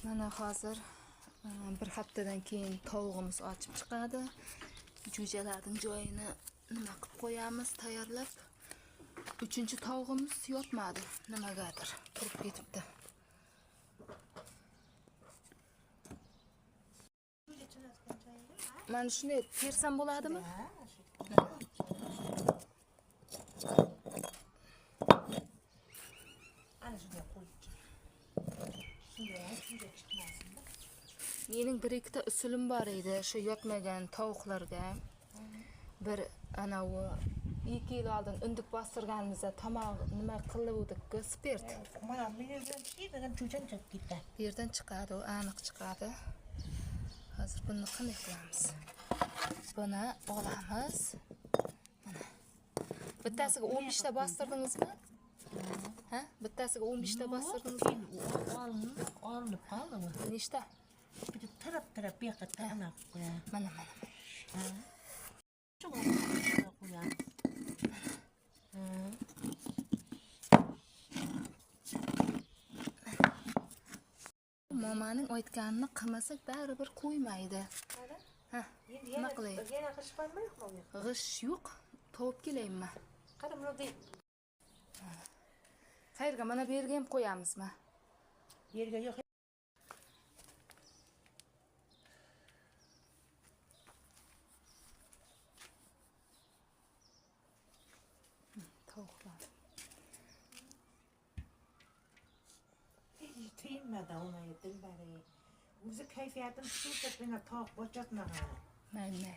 Mana hozir bir haftadan keyin tavuğimiz ochib chiqadi. Jo'jalarning joyini nima qilib qo'yamiz, tayyorlab. Uchinchi tavuğimiz yotmadi, nimagadir turib ketibdi. Mana shuni tersam bo'ladimi? Mening bir ikkita usulim bor edi, shu yotmagan tovuqlarga. Bir anavi 2 yil oldin undik bostirganimizda tomoq nima qiluvdik, spirt. Mana menga degan cho'chan chiqib ketdi. Bu yerdan chiqadi, u aniq chiqadi. Hozir buni qanday qilamiz? Buni olamiz. Mana. Bittasiga 15 ta bostirdingizmi? Ha? Bittasiga 15 ta bostirdingizmi? Olinib qoldimi? Nechta? Bitta taraf bu yoqqa aniq qo'yamiz. Mana. Qo'yamiz. Momaning aytganini qilmasak baribir qo'ymaydi. Ha, nima qilay? Yana qish qo'ymaymi? G'ish yo'q, tovib kelaymi? Qara buni deb. Qayerga mana bu yerga ham qo'yamizmi? Yerga yo'q. Tovuqlar. Tiyinmadi ona yedim bari. O'zi kayfiyatim shu deb meni tovuq bochotmagan. Mayli.